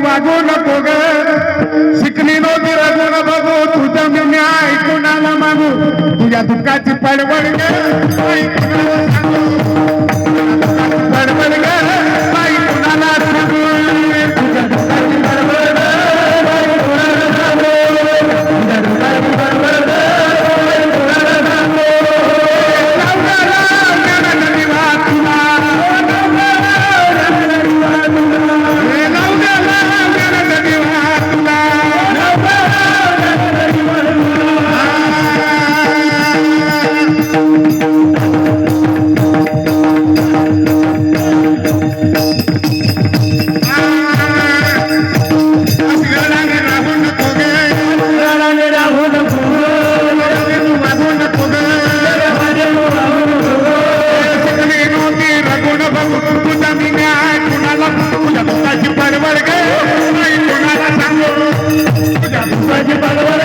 वागू नको ग शिकली नव्हती रगून बघू तुझं मी ऐकूनाला मागू तुझ्या दुःखाची पडवड ग पडवड ग बाई कुणाला सांगू तुझ्या दुःखाची पडवड तुझ्या दुःखाची पडवड ग कोणाला सांगू तुझ्या दुःखाची पडवड